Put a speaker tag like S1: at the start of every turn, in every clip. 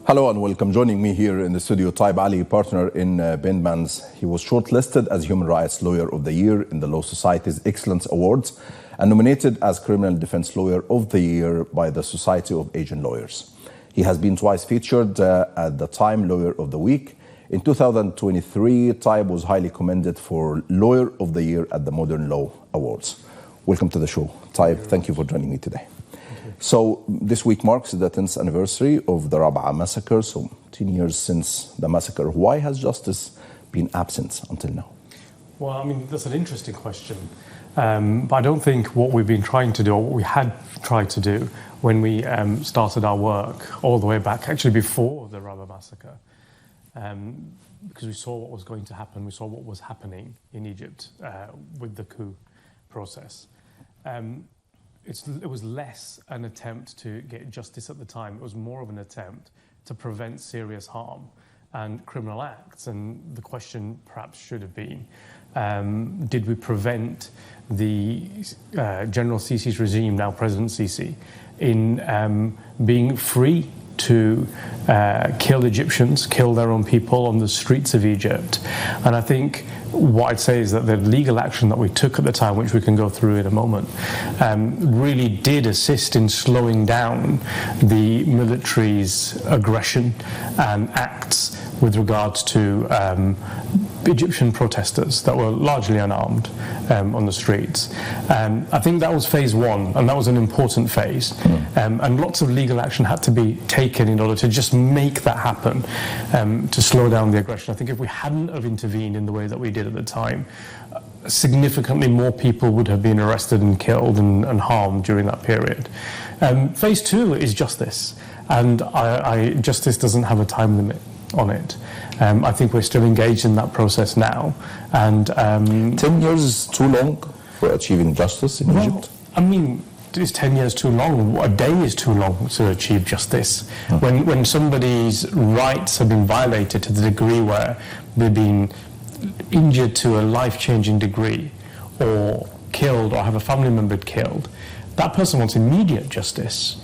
S1: Hello and welcome. Joining me here in the studio, Taib, partner in Bindmans. He was shortlisted as Human Rights Lawyer of the Year in the Law Society's Excellence Awards and nominated as Criminal Defense Lawyer of the Year by the Society of Asian Lawyers. He has been twice featured at the Time Lawyer of the Week. In 2023, Taib was highly commended for Lawyer of the Year at the Modern Law Awards. Welcome to the show, Taib. Thank you for joining me today. So this week marks the 10th anniversary of the Rابعة massacre, so 10 years since the massacre. Why has justice been absent until now?
S2: Well, I mean, that's an interesting question. But I don't think what we've been trying to do, or what we had tried to do when we started our work all the way back, actually before the Rابعة massacre, because we saw what was going to happen, we saw what was happening in Egypt with the coup process. It was less an attempt to get justice at the time. It was more of an attempt to prevent serious harm and criminal acts. And the question perhaps should have been, did we prevent the General Sisi's regime, now President Sisi, in being free to kill Egyptians, kill their own people on the streets of Egypt? And I think what I'd say is that the legal action that we took at the time, which we can go through in a moment, really did assist in slowing down the military's aggression and acts with regards to Egyptian protesters that were largely unarmed on the streets. I think that was phase one, and that was an important phase. And lots of legal action had to be taken in order to just make that happen, to slow down the aggression. I think if we hadn't have intervened in the way that we did at the time, significantly more people would have been arrested and killed and harmed during that period. Phase two is justice, and justice doesn't have a time limit on it. I think we're still engaged in that process now. And
S1: 10 years is too long for achieving justice in Egypt?
S2: I mean, is 10 years too long? A day is too long to achieve justice. When somebody's rights have been violated to the degree where they've been injured to a life-changing degree, or killed, or have a family member killed, that person wants immediate justice.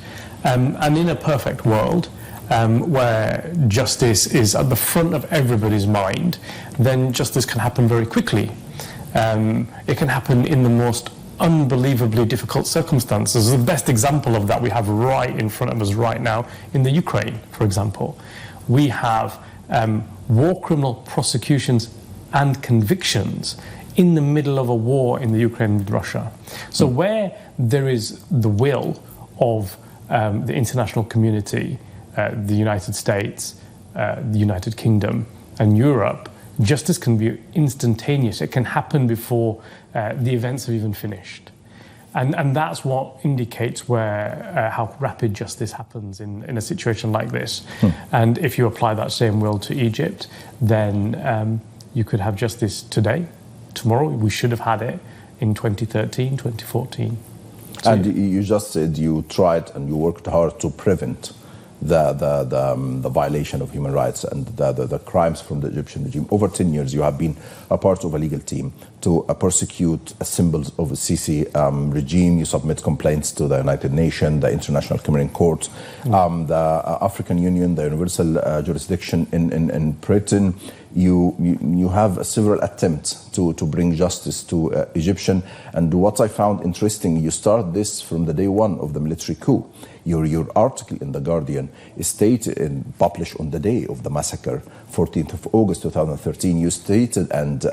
S2: And in a perfect world, where justice is at the front of everybody's mind, then justice can happen very quickly. It can happen in the most unbelievably difficult circumstances. The best example of that we have right in front of us right now in the Ukraine, for example. We have war criminal prosecutions and convictions in the middle of a war in the Ukraine with Russia. So where there is the will of the international community, the United States, the United Kingdom, and Europe, justice can be instantaneous. It can happen before the events have even finished. And that's what indicates how rapid justice happens in a situation like this. And if you apply that same will to Egypt, then you could have justice today, tomorrow. We should have had it in 2013, 2014. So,
S1: and you just said you tried and you worked hard to prevent the violation of human rights and the crimes from the Egyptian regime. Over 10 years, you have been a part of a legal team to persecute symbols of the Sisi regime. You submit complaints to the United Nations, the International Criminal Court, the African Union, the Universal Jurisdiction in Britain. You have several attempts to bring justice to Egyptian. And what I found interesting, you start this from the day one of the military coup. Your article in The Guardian is stated and published on the day of the massacre, 14th of August 2013. You stated and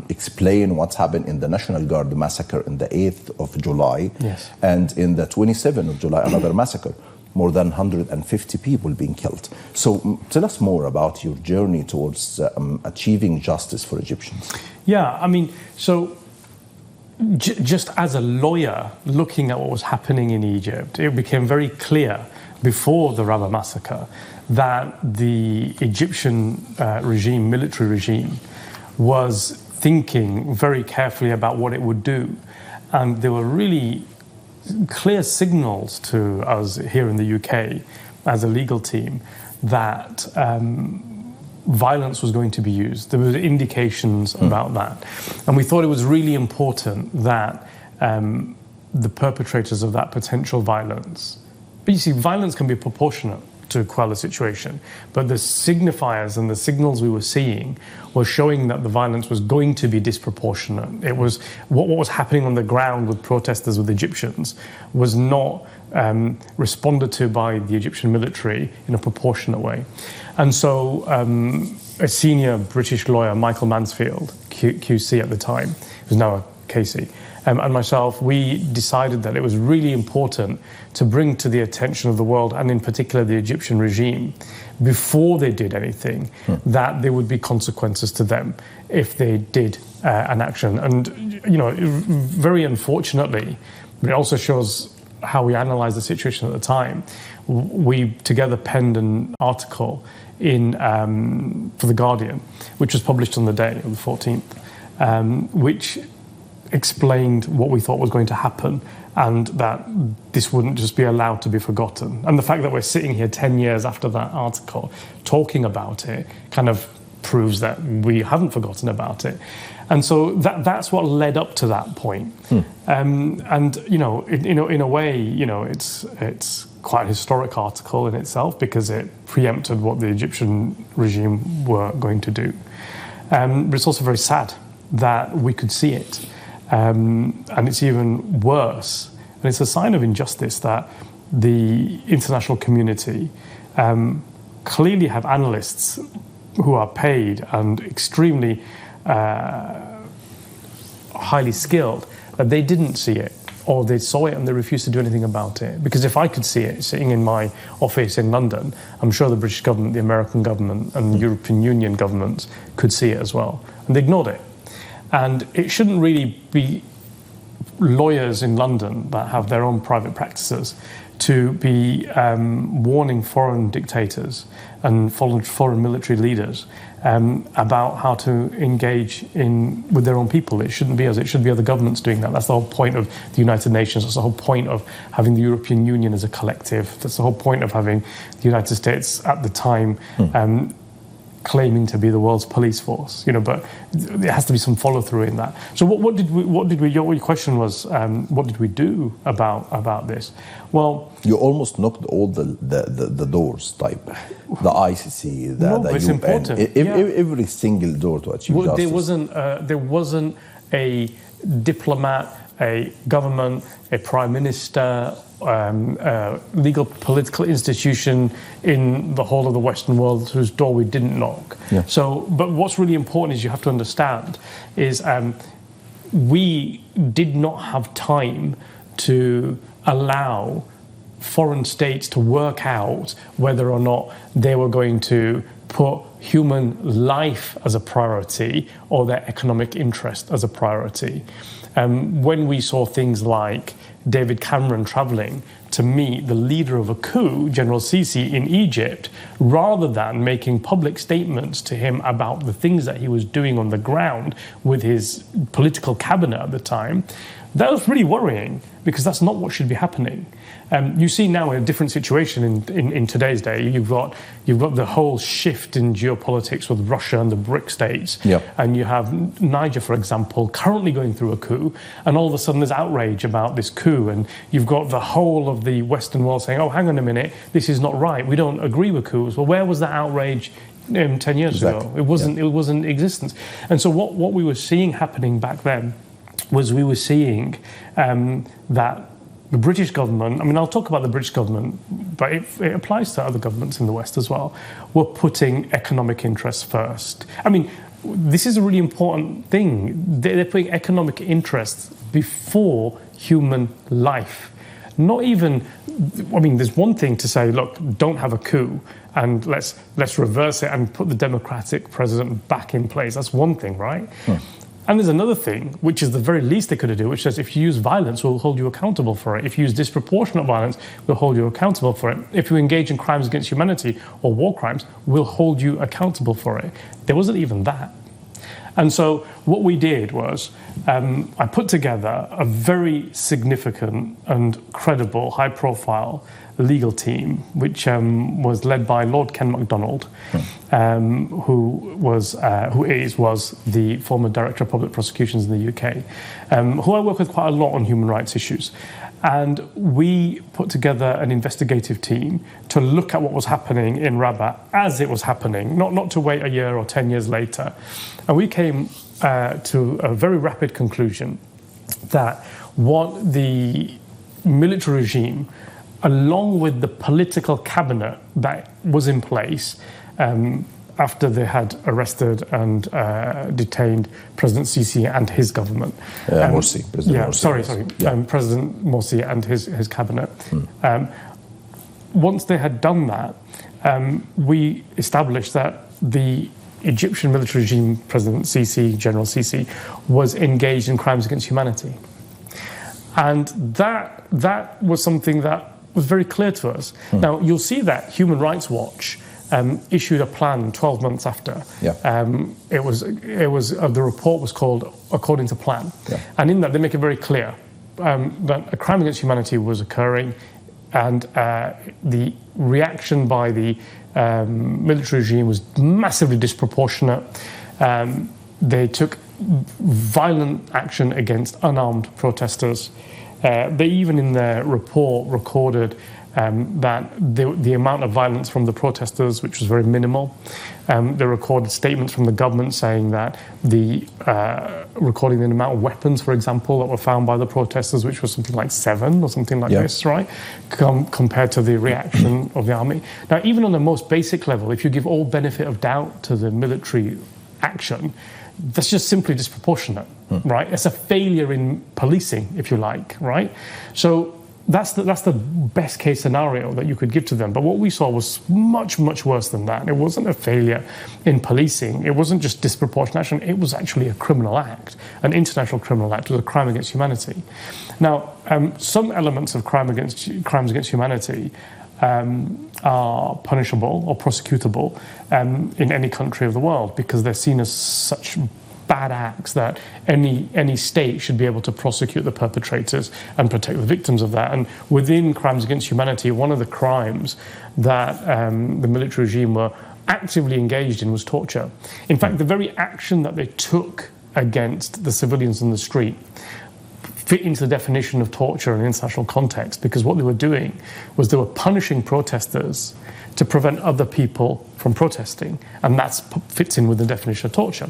S1: explain what happened in the National Guard massacre on the 8th of July.
S2: Yes.
S1: And in the 27th of July, another massacre. More than 150 people being killed. So tell us more about your journey towards achieving justice for Egyptians.
S2: Yeah, I mean, so just as a lawyer looking at what was happening in Egypt, it became very clear before the Rابعة massacre that the Egyptian military regime, was thinking very carefully about what it would do. And there were really clear signals to us here in the UK as a legal team that violence was going to be used. There were indications about that. And we thought it was really important that the perpetrators of that potential violence, but you see, violence can be proportionate. to quell the situation. But the signifiers and the signals we were seeing were showing that the violence was going to be disproportionate. It was what was happening on the ground with protesters, with Egyptians, was not responded to by the Egyptian military in a proportionate way. And so a senior British lawyer, Michael Mansfield, QC at the time, who's now a KC, and myself, we decided that it was really important to bring to the attention of the world, and in particular the Egyptian regime, before they did anything, that there would be consequences to them if they did an action. And, you know, very unfortunately, but it also shows how we analysed the situation at the time. We together penned an article in for The Guardian, which was published on the day, on the 14th, which explained what we thought was going to happen and that this wouldn't just be allowed to be forgotten. And the fact that we're sitting here 10 years after that article talking about it kind of proves that we haven't forgotten about it. And so that's what led up to that point. And, you know, in a way, you know, it's quite a historic article in itself because it preempted what the Egyptian regime were going to do. But it's also very sad that we could see it. And it's even worse. And it's a sign of injustice that the international community clearly have analysts who are paid and extremely highly skilled, that they didn't see it, or they saw it and they refused to do anything about it. Because if I could see it sitting in my office in London, I'm sure the British government, the American government, and the European Union governments could see it as well. And they ignored it. And it shouldn't really be lawyers in London that have their own private practices to be warning foreign dictators and foreign military leaders about how to engage with their own people. It shouldn't be us. It should be other governments doing that. That's the whole point of the United Nations. That's the whole point of having the European Union as a collective. That's the whole point of having the United States at the time claiming to be the world's police force, you know, but there has to be some follow through in that. So what did we? Your question was, what did we do about this? Well,
S1: you almost knocked all the doors, type the ICC, the
S2: it's
S1: UN,
S2: important.
S1: Every single door to achieve justice.
S2: There wasn't a diplomat, a government, a prime minister, legal political institution in the whole of the Western world whose door we didn't knock.
S1: Yeah.
S2: So, but what's really important is you have to understand is we did not have time to allow foreign states to work out whether or not they were going to put human life as a priority or their economic interest as a priority. When we saw things like David Cameron travelling to meet the leader of a coup, General Sisi, in Egypt, rather than making public statements to him about the things that he was doing on the ground with his political cabinet at the time, that was really worrying because that's not what should be happening. You see now in a different situation in today's day, you've got the whole shift in geopolitics with Russia and the BRIC states.
S1: Yep.
S2: And you have Niger, for example, currently going through a coup, and all of a sudden there's outrage about this coup, and you've got the whole of the Western world saying, oh, hang on a minute, this is not right, we don't agree with coups. Well, where was that outrage 10 years ago? It wasn't in existence. And so what we were seeing happening back then was we were seeing that the British government, I mean, I'll talk about the British government, but it applies to other governments in the West as well, were putting economic interests first. I mean, this is a really important thing. They're putting economic interests before human life. Not even, I mean, there's one thing to say, look, don't have a coup and let's reverse it and put the democratic president back in place. That's one thing, right? And there's another thing, which is the very least they could do, which says if you use violence, we'll hold you accountable for it. If you use disproportionate violence, we'll hold you accountable for it. If you engage in crimes against humanity or war crimes, we'll hold you accountable for it. There wasn't even that. And so what we did was I put together a very significant and credible, high-profile legal team, which was led by Lord Ken MacDonald, who was the former Director of Public Prosecutions in the UK, who I work with quite a lot on human rights issues. And we put together an investigative team to look at what was happening in Rابعة as it was happening, not to wait a year or 10 years later. And we came to a very rapid conclusion that what the military regime, along with the political cabinet that was in place after they had arrested and detained President Sisi and his government.
S1: Morsi. President Morsi.
S2: President Morsi and his cabinet. Once they had done that, we established that the Egyptian military regime, President Sisi, General Sisi, was engaged in crimes against humanity. And that was something that was very clear to us. Now, you'll see that Human Rights Watch issued a plan 12 months after. It was the report was called According to Plan. And in that, they make it very clear that a crime against humanity was occurring, and the reaction by the military regime was massively disproportionate. They took violent action against unarmed protesters. They even in their report recorded that the amount of violence from the protesters, which was very minimal. They recorded statements from the government saying that recording the amount of weapons, for example, that were found by the protesters, which was something like 7 or something like this, right? Compared to the reaction of the army. Now, even on the most basic level, if you give all benefit of doubt to the military action, that's just simply disproportionate, right? It's a failure in policing, if you like, right? So that's the best case scenario that you could give to them. But what we saw was much, much worse than that. It wasn't a failure in policing. It wasn't just disproportionate action. It was actually a criminal act, an international criminal act. It was a crime against humanity. Now, some elements of crimes against humanity are punishable or prosecutable in any country of the world because they're seen as such bad acts that any state should be able to prosecute the perpetrators and protect the victims of that. And within crimes against humanity, one of the crimes that the military regime were actively engaged in was torture. In fact, the very action that they took against the civilians in the street fit into the definition of torture in international context, because what they were doing was they were punishing protesters to prevent other people from protesting, and that fits in with the definition of torture.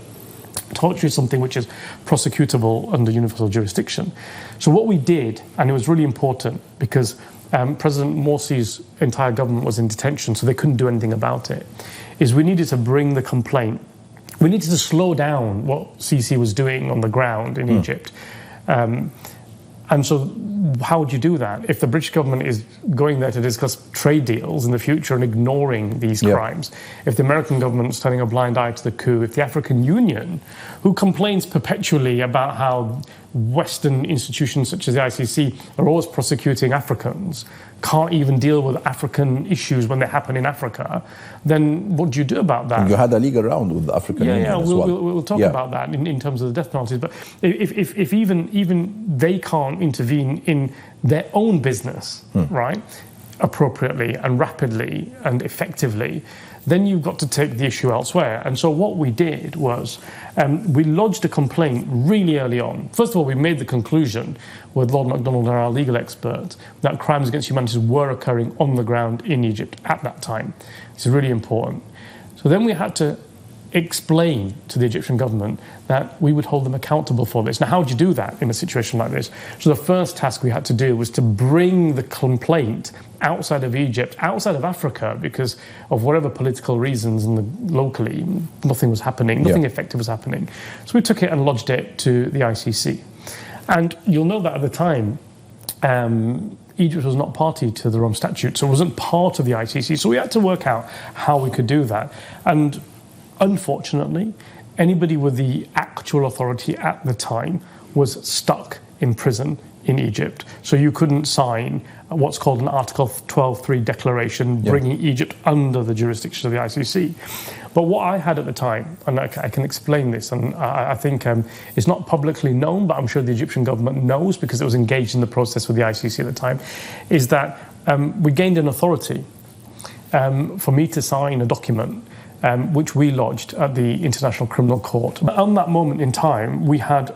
S2: Torture is something which is prosecutable under universal jurisdiction. So what we did, and it was really important because President Morsi's entire government was in detention, so they couldn't do anything about it, is we needed to bring the complaint. We needed to slow down what Sisi was doing on the ground in Egypt. And so how would you do that? If the British government is going there to discuss trade deals in the future and ignoring these crimes, if the American government is turning a blind eye to the coup, if the African Union, who complains perpetually about how Western institutions such as the ICC are always prosecuting Africans, can't even deal with African issues when they happen in Africa, then what do you do about that?
S1: You had a legal round with the African Union as well.
S2: We'll talk about that in terms of the death penalties. But if even they can't intervene in their own business, right, appropriately and rapidly and effectively, then you've got to take the issue elsewhere. And so what we did was we lodged a complaint really early on. First of all, we made the conclusion with Lord MacDonald and our legal experts that crimes against humanity were occurring on the ground in Egypt at that time. This is really important. So then we had to explain to the Egyptian government that we would hold them accountable for this. Now, how would you do that in a situation like this? So the first task we had to do was to bring the complaint outside of Egypt, outside of Africa, because of whatever political reasons and locally, nothing was happening, nothing effective was happening. So we took it and lodged it to the ICC. And you'll know that at the time, Egypt was not party to the Rome Statute, so it wasn't part of the ICC. So we had to work out how we could do that. And unfortunately, anybody with the actual authority at the time was stuck in prison in Egypt. So you couldn't sign what's called an Article 12.3 declaration bringing Egypt under the jurisdiction of the ICC. But what I had at the time, and I can explain this, and I think it's not publicly known, but I'm sure the Egyptian government knows because it was engaged in the process with the ICC at the time, is that we gained an authority for me to sign a document which we lodged at the International Criminal Court. On that moment in time, we had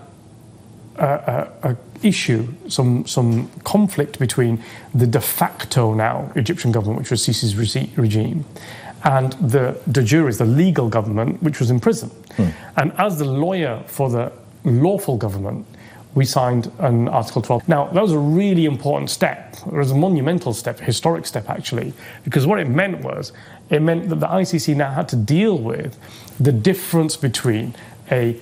S2: a issue, some conflict between the de facto now Egyptian government, which was Sisi's regime, and the de jure, the legal government, which was in prison. And as the lawyer for the lawful government, we signed an Article 12. Now, that was a really important step. It was a monumental step, a historic step, actually, because what it meant that the ICC now had to deal with the difference between a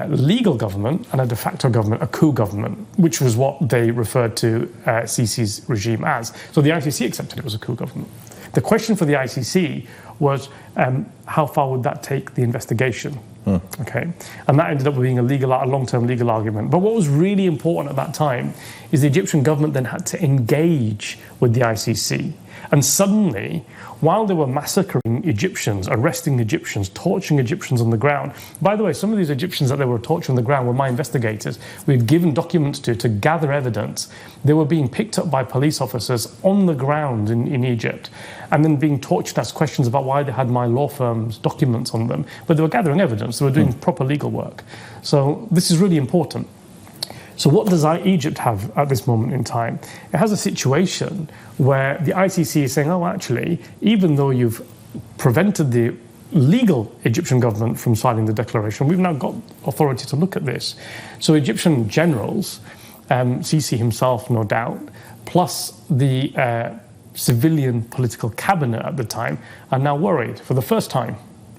S2: legal government and a de facto government, a coup government, which was what they referred to Sisi's regime as. So the ICC accepted it was a coup government. The question for the ICC was how far would that take the investigation? Okay, and that ended up being a long-term legal argument. But what was really important at that time is the Egyptian government then had to engage with the ICC. And suddenly, while they were massacring Egyptians, arresting Egyptians, torturing Egyptians on the ground, by the way, some of these Egyptians that they were torturing on the ground were my investigators. We'd given documents to gather evidence. They were being picked up by police officers on the ground in Egypt and then being tortured, asked questions about why they had my law firm's documents on them. But they were gathering evidence. They were doing proper legal work. So this is really important. So what does Egypt have at this moment in time? It has a situation where the ICC is saying, oh, actually, even though you've prevented the legal Egyptian government from signing the declaration, we've now got authority to look at this. So Egyptian generals, Sisi himself, no doubt, plus the civilian political cabinet at the time, are now worried for the first time.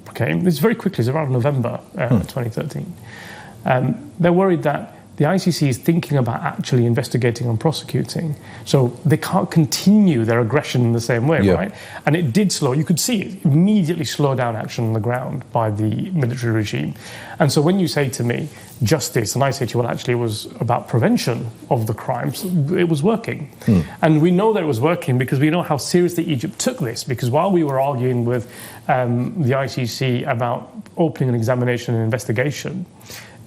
S2: Okay, this is very quickly, it's around November 2013. They're worried that the ICC is thinking about actually investigating and prosecuting. So they can't continue their aggression in the same way, right? And it did you could see it immediately slow down action on the ground by the military regime. And so when you say to me, justice, and I say to you, well, actually it was about prevention of the crimes, it was working. And we know that it was working because we know how seriously Egypt took this, because while we were arguing with the ICC about opening an examination and investigation,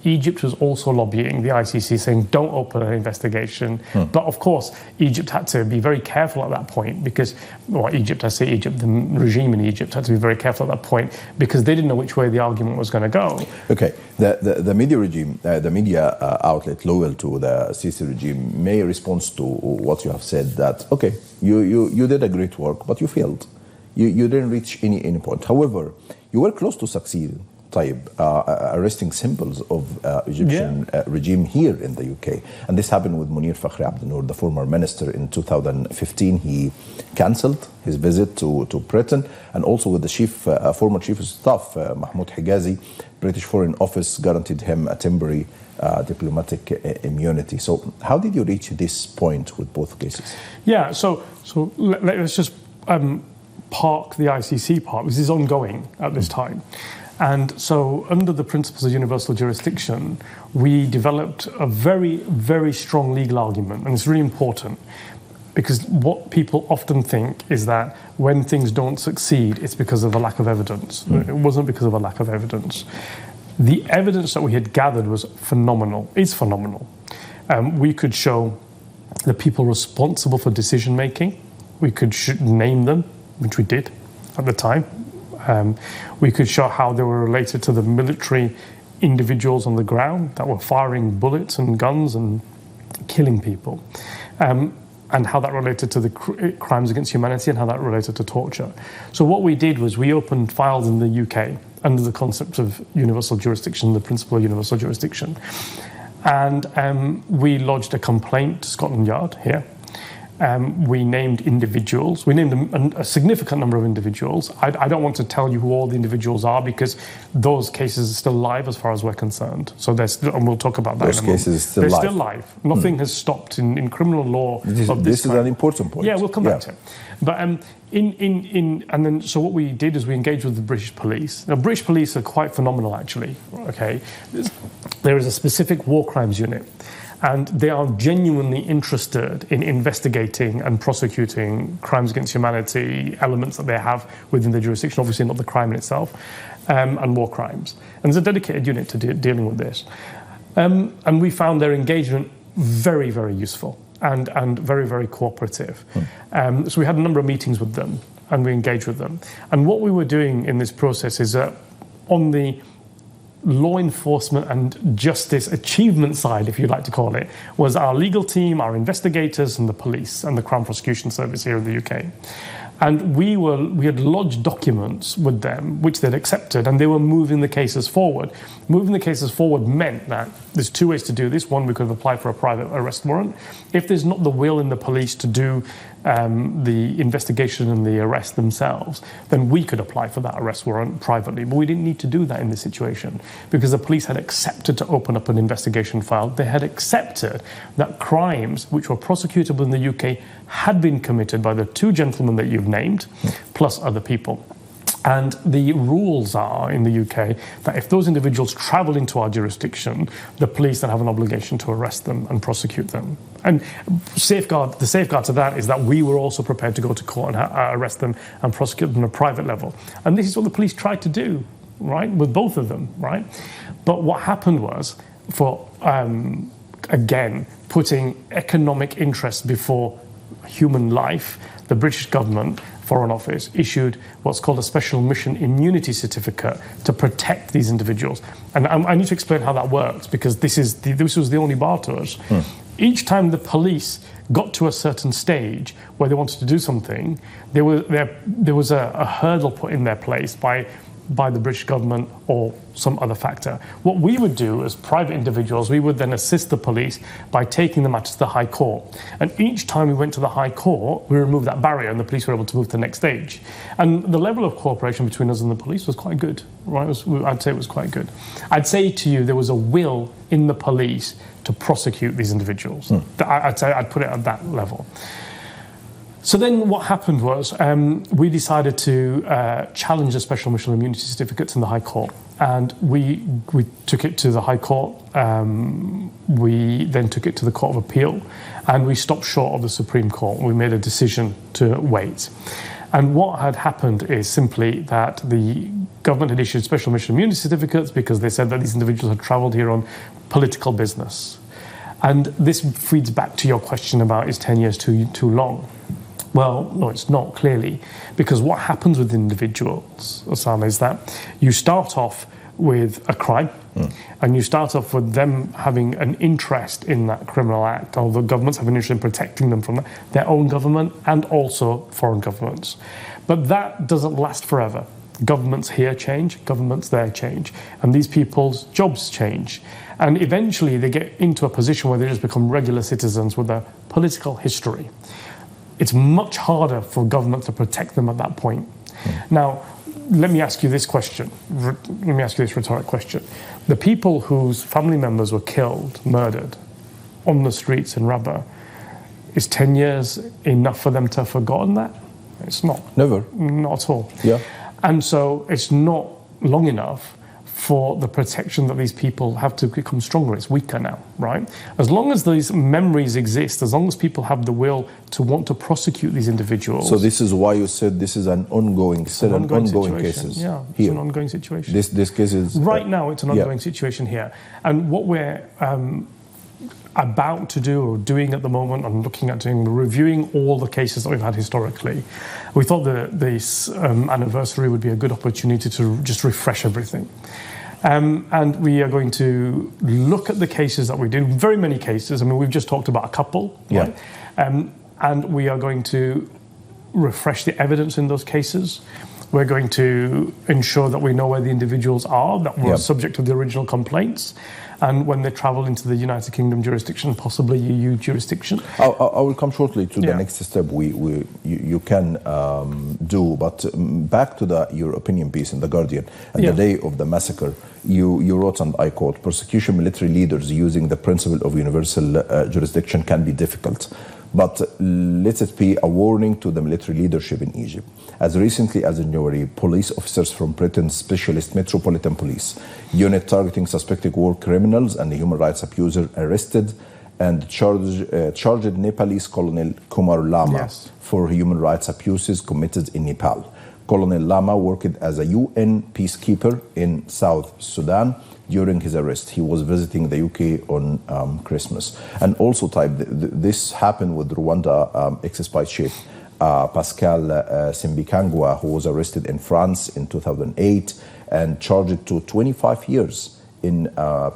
S2: Egypt was also lobbying the ICC, saying, don't open an investigation. But of course, Egypt had to be very careful at that point because, the regime in Egypt had to be very careful at that point because they didn't know which way the argument was going to go.
S1: Okay, the media regime, the media outlet loyal to the Sisi regime may respond to what you have said that, okay, you did a great work, but you failed. You didn't reach any point. However, you were close to succeed. Taib, arresting symbols of Egyptian regime here in the UK. And this happened with Munir Fakhri Abdel-Noor, the former minister, in 2015. He cancelled his visit to Britain, and also with the former chief of staff, Mahmoud Hijazi, British Foreign Office guaranteed him a temporary diplomatic immunity. So how did you reach this point with both cases? Yeah,
S2: so let's just park the ICC part. This is ongoing at this time. And so under the principles of universal jurisdiction, we developed a very, very strong legal argument. And it's really important because what people often think is that when things don't succeed, it's because of a lack of evidence. It wasn't because of a lack of evidence. The evidence that we had gathered was phenomenal, is phenomenal. We could show the people responsible for decision making. We could name them, which we did at the time. We could show how they were related to the military individuals on the ground that were firing bullets and guns and killing people, and how that related to the crimes against humanity and how that related to torture. So what we did was we opened files in the UK under the concept of universal jurisdiction, the principle of universal jurisdiction. And we lodged a complaint to Scotland Yard here. We named individuals. We named a significant number of individuals. I don't want to tell you who all the individuals are because those cases are still live as far as we're concerned. So and we'll talk about that.
S1: Those cases are still
S2: live. Nothing has stopped in criminal law.
S1: This is an important point.
S2: Yeah, we'll come back to it. But and then so what we did is we engaged with the British police. Now, British police are quite phenomenal, actually. Okay, there is a specific war crimes unit. And they are genuinely interested in investigating and prosecuting crimes against humanity, elements that they have within the jurisdiction, obviously not the crime in itself, and war crimes. And there's a dedicated unit to dealing with this. And we found their engagement very, very useful and very, very cooperative. So we had a number of meetings with them and we engaged with them. And what we were doing in this process is on the law enforcement and justice achievement side, if you like to call it, was our legal team, our investigators, and the police and the Crown Prosecution Service here in the UK. And we had lodged documents with them, which they'd accepted, and they were moving the cases forward. Moving the cases forward meant that there's two ways to do this. One, we could have applied for a private arrest warrant. If there's not the will in the police to do the investigation and the arrest themselves, then we could apply for that arrest warrant privately. But we didn't need to do that in this situation because the police had accepted to open up an investigation file. They had accepted that crimes which were prosecutable in the UK had been committed by the two gentlemen that you've named, plus other people. And the rules are in the UK that if those individuals travel into our jurisdiction, the police then have an obligation to arrest them and prosecute them. And the safeguard to that is that we were also prepared to go to court and arrest them and prosecute them on a private level. And this is what the police tried to do, right, with both of them, right? But what happened was, for, again, putting economic interests before human life, the British government, Foreign Office, issued what's called a Special Mission Immunity Certificate to protect these individuals. And I need to explain how that works, because this was the only bar to us. Each time the police got to a certain stage where they wanted to do something, there was a hurdle put in their place by the British government or some other factor. What we would do as private individuals, we would then assist the police by taking the matter to the High Court. And each time we went to the High Court, we removed that barrier and the police were able to move to the next stage. And the level of cooperation between us and the police was quite good, right? I'd say it was quite good. I'd say to you there was a will in the police to prosecute these individuals. I'd put it at that level. So then what happened was we decided to challenge the Special Mission Immunity Certificates in the High Court. And we took it to the High Court. We then took it to the Court of Appeal. And we stopped short of the Supreme Court. We made a decision to wait. And what had happened is simply that the government had issued Special Mission Immunity Certificates because they said that these individuals had travelled here on political business. And this feeds back to your question about, is 10 years too long? Well, no, it's not, clearly, because what happens with individuals, Osama, is that you start off with a crime and you start off with them having an interest in that criminal act, or the governments have an interest in protecting them from that, their own government and also foreign governments. But that doesn't last forever. Governments here change, governments there change, and these people's jobs change. And eventually they get into a position where they just become regular citizens with a political history. It's much harder for government to protect them at that point. Now, let me ask you this question. Let me ask you this rhetoric question. The people whose family members were killed, murdered, on the streets in Raba, is 10 years enough for them to have forgotten that? It's not.
S1: Never.
S2: Not at all.
S1: Yeah.
S2: And so it's not long enough for the protection that these people have to become stronger. It's weaker now, right? As long as these memories exist, as long as people have the will to want to prosecute these individuals.
S1: So this is why you said this is an ongoing cases.
S2: Yeah, it's
S1: here.
S2: an ongoing situation.
S1: This case is...
S2: Right now, it's an ongoing situation here. And what we're about to do, or doing at the moment, and looking at doing, reviewing all the cases that we've had historically. We thought that this anniversary would be a good opportunity to just refresh everything. And we are going to look at the cases that we did, very many cases. I mean, we've just talked about a couple, right? And we are going to refresh the evidence in those cases. We're going to ensure that we know where the individuals are that were subject to the original complaints, and when they travel into the United Kingdom jurisdiction, possibly EU jurisdiction.
S1: I will come shortly to the next step you can do, but back to your opinion piece in The Guardian. And the day of the massacre, you wrote, and I quote, "Persecution military leaders using the principle of universal jurisdiction can be difficult. But let it be a warning to the military leadership in Egypt. As recently as in January, police officers from Britain's Specialist Metropolitan Police unit targeting suspected war criminals and human rights abusers arrested and charged Nepalese Colonel Kumar Lama for human rights abuses committed in Nepal. Colonel Lama worked as a UN peacekeeper in South Sudan. During his arrest, he was visiting the UK on Christmas. And also, this happened with Rwanda ex-spy chief Pascal Simbikangwa, who was arrested in France in 2008 and charged to 25 years in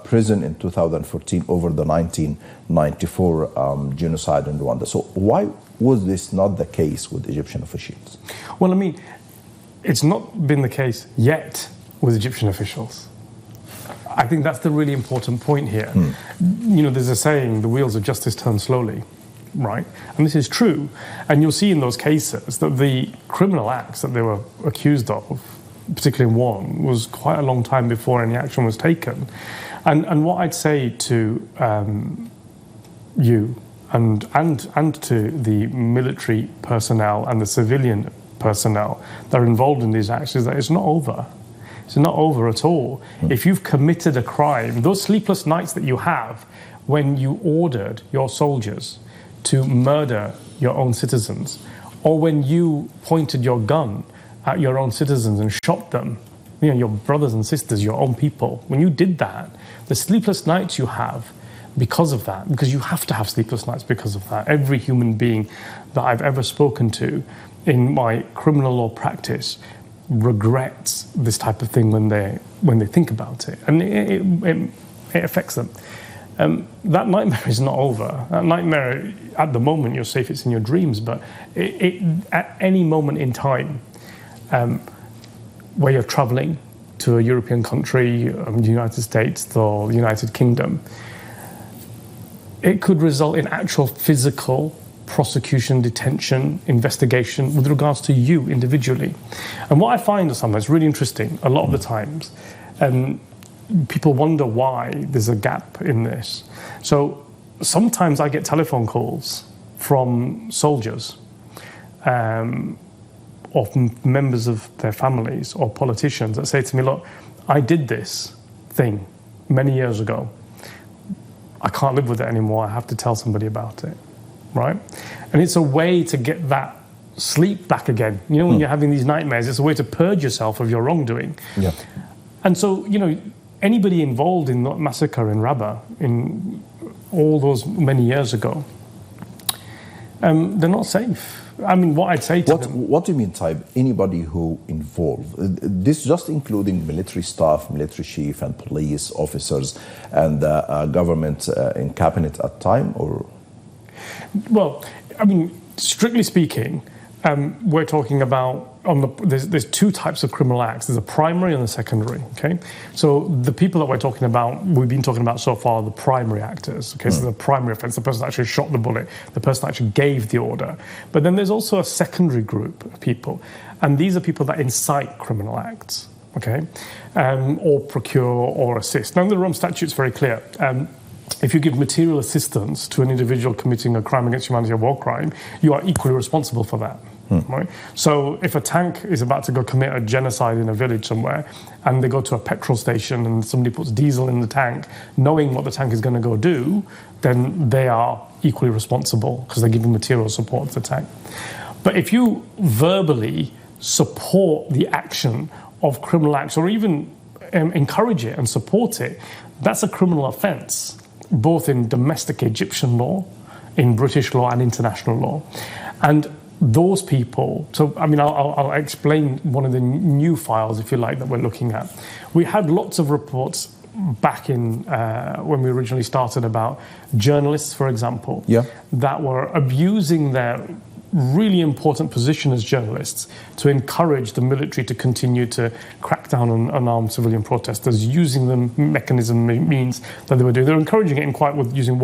S1: prison in 2014 over the 1994 genocide in Rwanda. So why was this not the case with Egyptian officials?
S2: Well, I mean, it's not been the case yet with Egyptian officials. I think that's the really important point here. You know, there's a saying, the wheels of justice turn slowly, right? And this is true. And you'll see in those cases that the criminal acts that they were accused of, particularly in one, was quite a long time before any action was taken. And what I'd say to you and to the military personnel and the civilian personnel that are involved in these acts is that it's not over. It's not over at all. If you've committed a crime, those sleepless nights that you have when you ordered your soldiers to murder your own citizens, or when you pointed your gun at your own citizens and shot them, you know, your brothers and sisters, your own people, when you did that, the sleepless nights you have because of that, because you have to have sleepless nights because of that. Every human being that I've ever spoken to in my criminal law practice regrets this type of thing when they think about it, and it affects them. That nightmare is not over. That nightmare, at the moment, you're safe, it's in your dreams, but at any moment in time, where you're traveling to a European country, the United States or the United Kingdom, it could result in actual physical prosecution, detention, investigation with regards to you individually. And what I find, Asama, is really interesting a lot of the times, people wonder why there's a gap in this. So sometimes I get telephone calls from soldiers or members of their families or politicians that say to me, look, I did this thing many years ago. I can't live with it anymore. I have to tell somebody about it, right? And it's a way to get that sleep back again. You know, when you're having these nightmares, it's a way to purge yourself of your wrongdoing. Yeah. And so, you know, anybody involved in that massacre in Raba in all those many years ago, they're not safe. I mean, what I'd say to them...
S1: What do you mean, Taib? Anybody who involved? This just including military staff, military chief and police officers and government in cabinet at time, or...?
S2: Well, I mean, strictly speaking, we're talking about there's two types of criminal acts. There's a primary and a secondary, okay? So the people that we've been talking about so far are the primary actors, okay? So the primary offence, the person that actually shot the bullet, the person that actually gave the order. But then there's also a secondary group of people, and these are people that incite criminal acts, okay? Or procure or assist. Now, the Rome Statute's very clear. If you give material assistance to an individual committing a crime against humanity or war crime, you are equally responsible for that. Right? So if a tank is about to go commit a genocide in a village somewhere and they go to a petrol station and somebody puts diesel in the tank, knowing what the tank is going to go do, then they are equally responsible because they're giving material support to the tank. But if you verbally support the action of criminal acts or even encourage it and support it, that's a criminal offence, both in domestic Egyptian law, in British law and international law. And those people, so I mean, I'll explain one of the new files, if you like, that we're looking at. We had lots of reports back in when we originally started about journalists, for example, that were abusing their really important position as journalists to encourage the military to continue to crack down on unarmed civilian protesters, using the means that they were doing. They were encouraging it using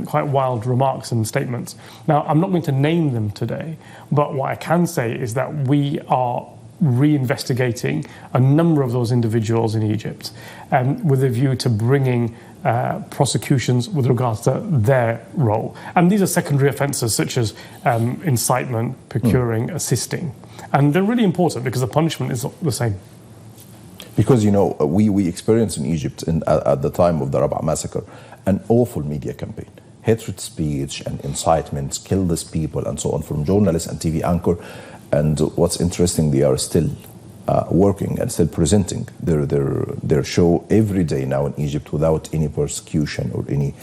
S2: quite wild remarks and statements. Now, I'm not going to name them today, but what I can say is that we are reinvestigating a number of those individuals in Egypt with a view to bringing prosecutions with regards to their role. And these are secondary offences such as incitement, procuring, assisting. And they're really important because the punishment is the same.
S1: Because, you know, we experienced in Egypt at the time of the Rابعة massacre an awful media campaign. Hatred speech and incitements, kill these people and so on from journalists and TV anchor. And what's interesting, they are still working and still presenting their show every day now in Egypt without any persecution or any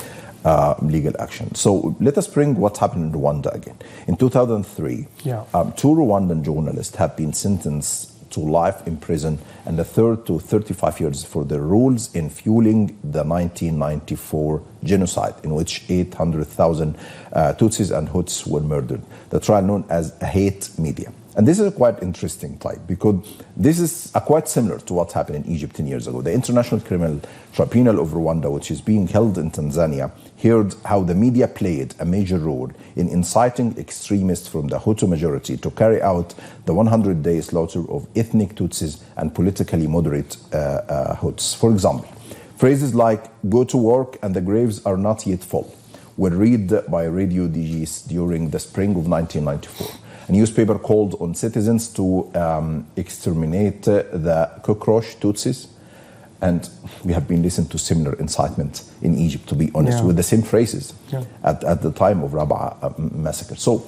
S1: legal action. So let us bring what happened in Rwanda again. In 2003, two Rwandan journalists have been sentenced to life in prison, and a third to 35 years for their roles in fueling the 1994 genocide, in which 800,000 Tutsis and Hutus were murdered. The trial known as hate media. And this is a quite interesting type, because this is quite similar to what happened in Egypt 10 years ago. The International Criminal Tribunal of Rwanda, which is being held in Tanzania, heard how the media played a major role in inciting extremists from the Hutu majority to carry out the 100-day slaughter of ethnic Tutsis and politically moderate Hutus. For example, phrases like "go to work and the graves are not yet full" were read by radio DJs during the spring of 1994. A newspaper called on citizens to exterminate the cockroach Tutsis. And we have been listening to similar incitement in Egypt, to be honest, with the same phrases at the time of Rابعة massacre. So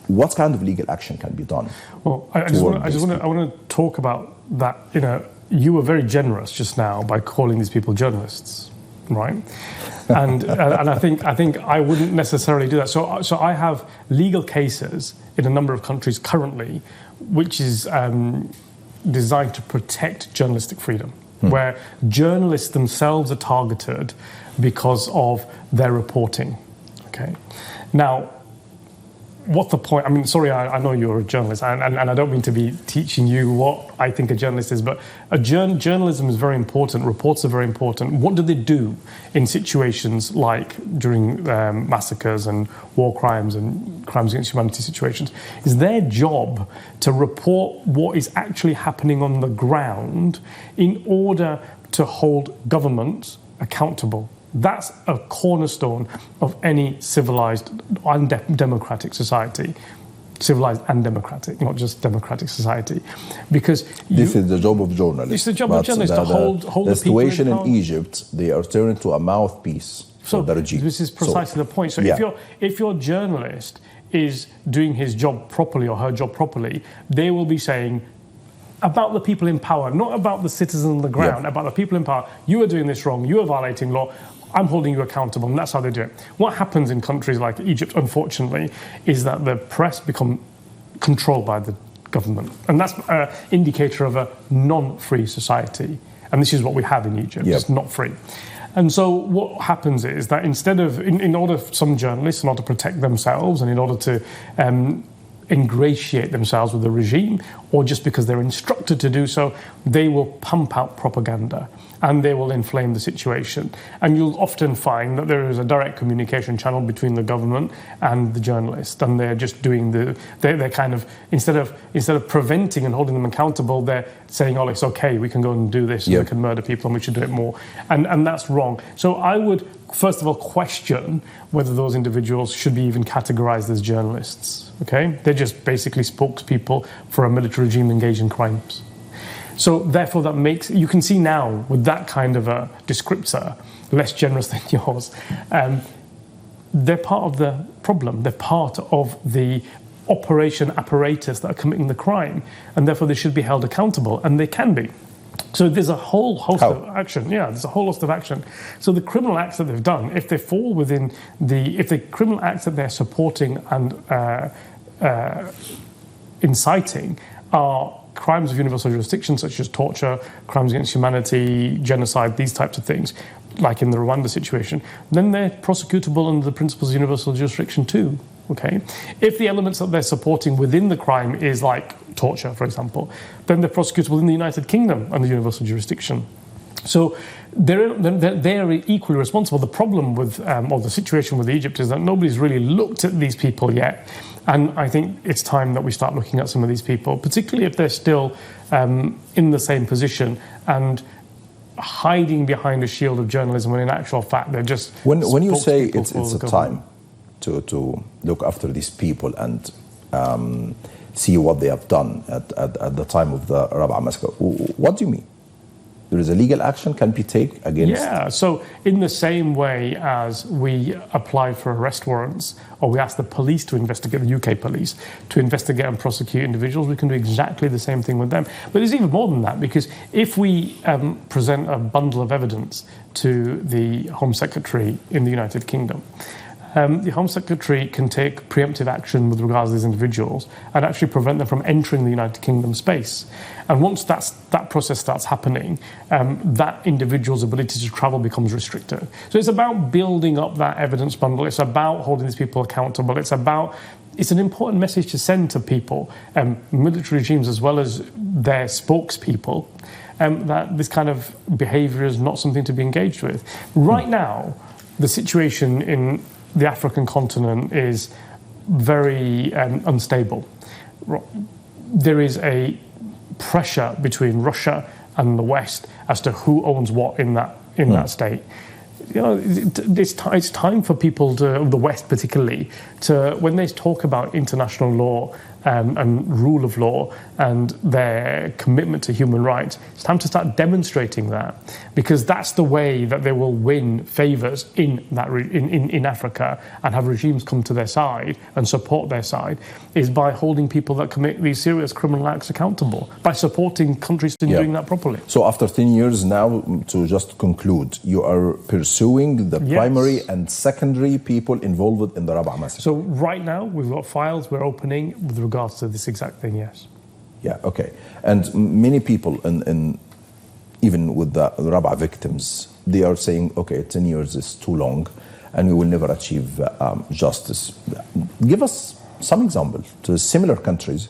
S1: what kind of legal action can be done?
S2: Well, I want to talk about that. You were very generous just now by calling these people journalists, right? And I think I wouldn't necessarily do that. So I have legal cases in a number of countries currently, which is designed to protect journalistic freedom, where journalists themselves are targeted because of their reporting. Okay, now, what's the point? I mean, sorry, I know you're a journalist, and I don't mean to be teaching you what I think a journalist is, but journalism is very important. Reports are very important. What do they do in situations like during massacres and war crimes and crimes against humanity situations? Is their job to report what is actually happening on the ground in order to hold governments accountable. That's a cornerstone of any civilized and democratic society. Civilized and democratic, not just democratic society. Because
S1: this is the job of journalists.
S2: It's the job of journalists to hold the
S1: situation in Egypt, they are turned into a mouthpiece for the regime.
S2: This is precisely the point. So if your journalist is doing his job properly or her job properly, they will be saying about the people in power, not about the citizens on the ground, about the people in power. You are doing this wrong, you are violating law, I'm holding you accountable, and that's how they do it. What happens in countries like Egypt, unfortunately, is that the press become controlled by the government. And that's an indicator of a non-free society. And this is what we have in Egypt, it's not free. And so what happens is that instead of, in order for some journalists, in order to protect themselves and in order to ingratiate themselves with the regime, or just because they're instructed to do so, they will pump out propaganda and they will inflame the situation. And you'll often find that there is a direct communication channel between the government and the journalist, and they're just doing they're kind of, instead of preventing and holding them accountable, they're saying, oh, it's okay, we can go and do this, and we can murder people and we should do it more. And that's wrong. So I would, first of all, question whether those individuals should be even categorized as journalists, okay? They're just basically spokespeople for a military regime engaged in crimes. So therefore that makes, you can see now with that kind of a descriptor, less generous than yours, they're part of the problem. They're part of the operation apparatus that are committing the crime, and therefore they should be held accountable, and they can be. So there's a whole host of action. Yeah, there's a whole host of action. So the criminal acts that they've done, if they fall within if the criminal acts that they're supporting and inciting are crimes of universal jurisdiction, such as torture, crimes against humanity, genocide, these types of things, like in the Rwanda situation, then they're prosecutable under the principles of universal jurisdiction too. Okay, if the elements that they're supporting within the crime is like torture, for example, then they're prosecutable in the United Kingdom under universal jurisdiction. So they're equally responsible. The problem with, or the situation with Egypt is that nobody's really looked at these people yet. And I think it's time that we start looking at some of these people, particularly if they're still in the same position and hiding behind a shield of journalism, when in actual fact they're just...
S1: When you say it's a time to look after these people and see what they have done at the time of the Rابعة massacre, what do you mean? There is a legal action can be taken against...
S2: Yeah, so in the same way as we apply for arrest warrants, or we ask the police to investigate, the UK police, to investigate and prosecute individuals, we can do exactly the same thing with them. But there's even more than that, because if we present a bundle of evidence to the Home Secretary in the United Kingdom, the Home Secretary can take preemptive action with regards to these individuals and actually prevent them from entering the United Kingdom space. And once that process starts happening, that individual's ability to travel becomes restricted. So it's about building up that evidence bundle. It's about holding these people accountable. It's an important message to send to people, military regimes as well as their spokespeople, that this kind of behaviour is not something to be engaged with. Right now, the situation in the African continent is very unstable. There is a pressure between Russia and the West as to who owns what in that state. You know, it's time for people the West particularly, when they talk about international law and rule of law and their commitment to human rights, it's time to start demonstrating that, because that's the way that they will win favours in Africa and have regimes come to their side and support their side, is by holding people that commit these serious criminal acts accountable, by supporting countries in doing that properly.
S1: So after 10 years now, to just conclude, you are pursuing the primary and secondary people involved in the Rابعة massacre.
S2: So right now we've got files we're opening with regards to this exact thing, yes.
S1: Yeah, okay. And many people, even with the Rابعة victims, they are saying, okay, 10 years is too long and we will never achieve justice. Give us some example to similar countries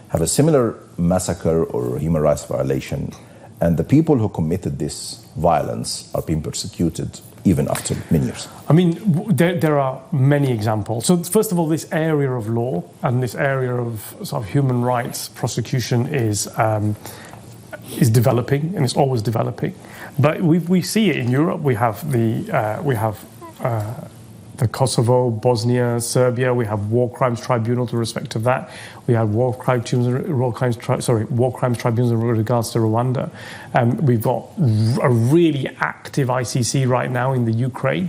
S1: have a similar massacre or human rights violation, and the people who committed this violence are being persecuted even after many years.
S2: I mean, there are many examples. So first of all, this area of law and this area of sort of human rights prosecution is developing, and it's always developing. But we see it in Europe. We have the Kosovo, Bosnia, Serbia. We have war crimes tribunals with respect to that. We have war crimes tribunals in regards to Rwanda. We've got a really active ICC right now in the Ukraine.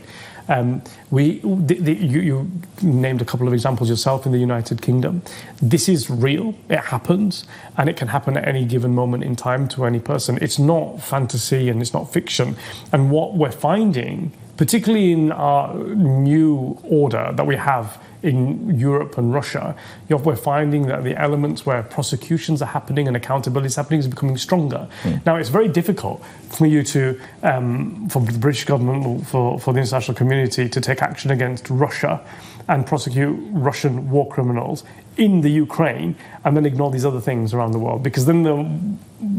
S2: You named a couple of examples yourself in the United Kingdom. This is real, it happens, and it can happen at any given moment in time to any person. It's not fantasy and it's not fiction. And what we're finding, particularly in our new order that we have in Europe and Russia, we're finding that the elements where prosecutions are happening and accountability is happening is becoming stronger. Now, it's very difficult for you to, for the British government, for the international community to take action against Russia and prosecute Russian war criminals in the Ukraine and then ignore these other things around the world, because then the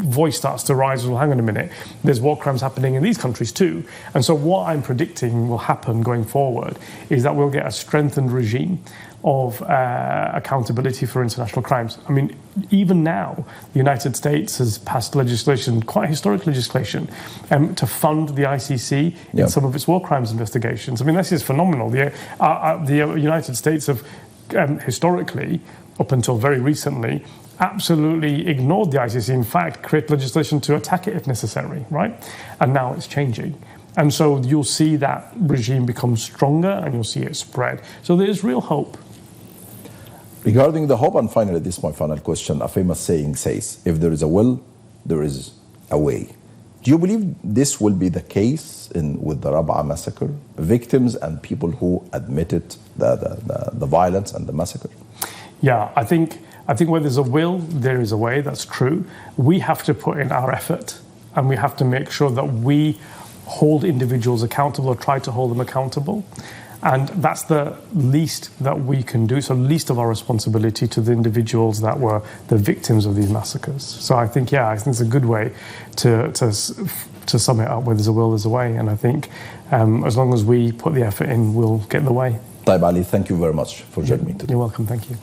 S2: voice starts to rise, well, hang on a minute, there's war crimes happening in these countries too. And so what I'm predicting will happen going forward is that we'll get a strengthened regime of accountability for international crimes. I mean, even now, the United States has passed legislation, quite historic legislation, to fund the ICC in some of its war crimes investigations. I mean, this is phenomenal. The United States have historically, up until very recently, absolutely ignored the ICC. In fact, create legislation to attack it if necessary, right? And now it's changing. And so you'll see that regime become stronger and you'll see it spread. So there's real hope.
S1: Regarding the hope, and finally, this is my final question, a famous saying says, if there is a will, there is a way. Do you believe this will be the case with the Rابعة massacre? Victims and people who admitted the violence and the massacre?
S2: Yeah, I think where there's a will, there is a way. That's true. We have to put in our effort, and we have to make sure that we hold individuals accountable or try to hold them accountable. And that's the least that we can do, so least of our responsibility to the individuals that were the victims of these massacres. So I think it's a good way to sum it up. Where there's a will, there's a way. And I think as long as we put the effort in, we'll get the way.
S1: Taib Ali, thank you very much for joining me today.
S2: You're welcome, thank you.